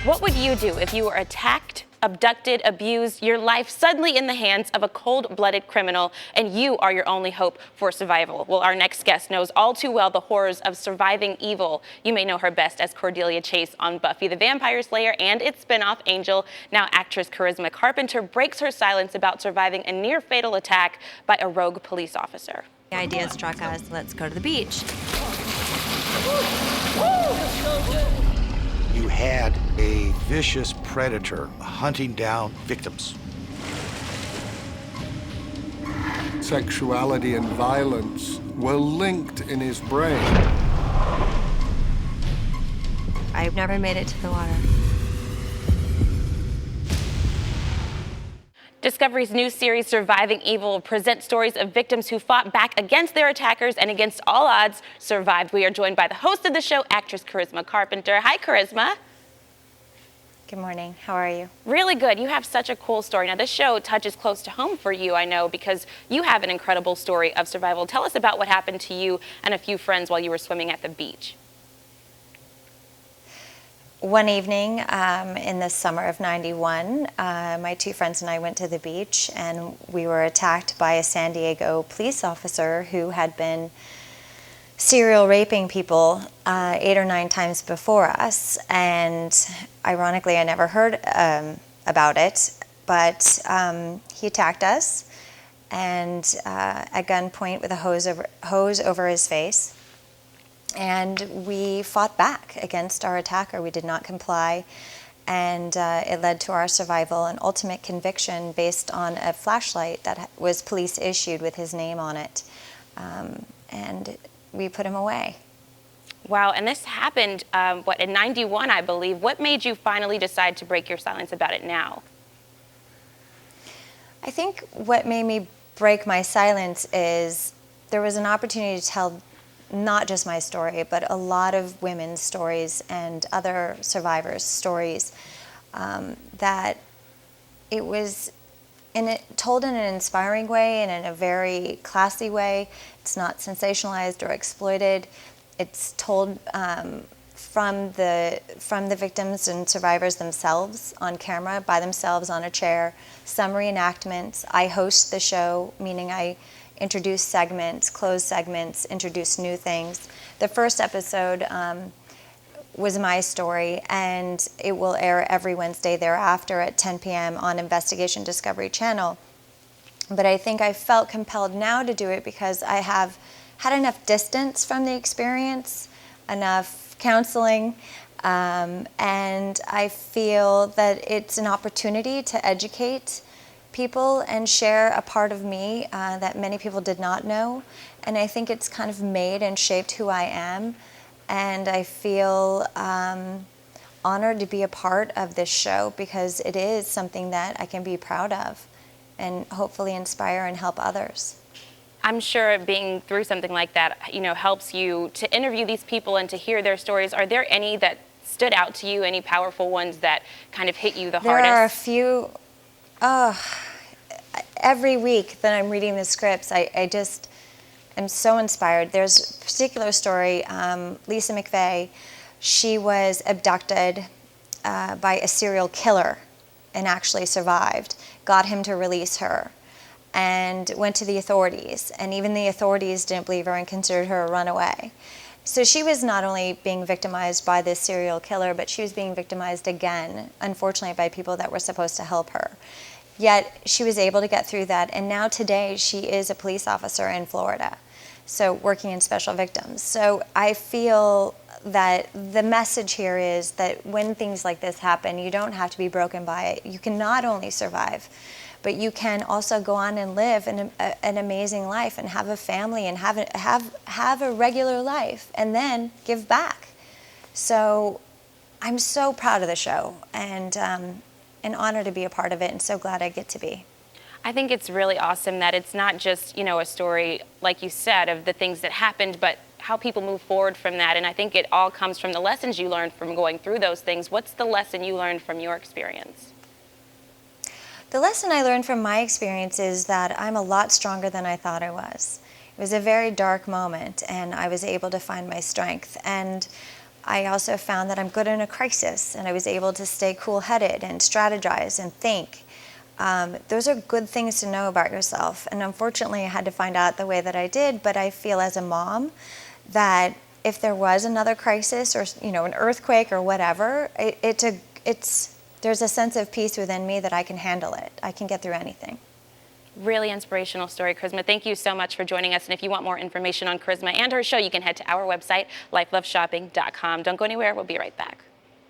What would you do if you were attacked, abducted, abused, your life suddenly in the hands of a cold-blooded criminal, and you are your only hope for survival? Well, our next guest knows all too well the horrors of surviving evil. You may know her best as Cordelia Chase on Buffy the Vampire Slayer and its spinoff, Angel. Now actress Carpenter breaks her silence about surviving a near-fatal attack by a rogue police officer. The idea struck us, let's go to the beach. You had a vicious predator hunting down victims. Sexuality and violence were linked in his brain. I've never made it to the water. Discovery's new series, Surviving Evil, presents stories of victims who fought back against their attackers and against all odds survived. We are joined by the host of the show, actress Carpenter. Hi, Charisma. Good morning. How are you? Really good. You have such a cool story. Now, this show touches close to home for you, I know, because you have an incredible story of survival. Tell us about what happened to you and a few friends while you were swimming at the beach. One evening in the summer of '91, my two friends and I went to the beach, and we were attacked by a San Diego police officer who had been serial raping people 8 or 9 times before us. And ironically, I never heard about it, but he attacked us and at gunpoint with a hose over his face. And we fought back against our attacker. We did not comply, and it led to our survival and ultimate conviction based on a flashlight that was police issued with his name on it. And we put him away. Wow, and this happened, in '91, I believe. What made you finally decide to break your silence about it now? I think what made me break my silence is there was an opportunity to tell not just my story, but a lot of women's stories and other survivors' stories, that it was told in an inspiring way and in a very classy way. It's not sensationalized or exploited. It's told from the victims and survivors themselves on camera, by themselves on a chair. Some reenactments. I host the show, meaning I introduce segments, close segments, introduce new things. The first episode was my story, and it will air every Wednesday thereafter at 10 p.m. on Investigation Discovery Channel. But I think I felt compelled now to do it because I have had enough distance from the experience, enough counseling, and I feel that it's an opportunity to educate people and share a part of me that many people did not know. And I think it's kind of made and shaped who I am. And I feel honored to be a part of this show because it is something that I can be proud of and hopefully inspire and help others. I'm sure being through something like that, helps you to interview these people and to hear their stories. Are there any that stood out to you, any powerful ones that kind of hit you the hardest? There are a few. Every week that I'm reading the scripts, I just am so inspired. There's a particular story, Lisa McVeigh. She was abducted by a serial killer and actually survived, got him to release her, and went to the authorities. And even the authorities didn't believe her and considered her a runaway. So she was not only being victimized by this serial killer, but she was being victimized again, unfortunately, by people that were supposed to help her. Yet she was able to get through that, and now today she is a police officer in Florida, so working in special victims. So I feel that the message here is that when things like this happen, you don't have to be broken by it. You can not only survive, but you can also go on and live an amazing life and have a family and have a regular life and then give back. So I'm so proud of the show and an honor to be a part of it, and so glad I get to be. I think it's really awesome that it's not just, a story, like you said, of the things that happened, but how people move forward from that. And I think it all comes from the lessons you learned from going through those things. What's the lesson you learned from your experience? The lesson I learned from my experience is that I'm a lot stronger than I thought I was. It was a very dark moment, and I was able to find my strength. And I also found that I'm good in a crisis, and I was able to stay cool-headed and strategize and think. Those are good things to know about yourself. And unfortunately, I had to find out the way that I did, but I feel as a mom that if there was another crisis or, you know, an earthquake or whatever, there's a sense of peace within me that I can handle it. I can get through anything. Really inspirational story, Charisma. Thank you so much for joining us. And if you want more information on Charisma and her show, you can head to our website, lifeloveshopping.com. Don't go anywhere. We'll be right back.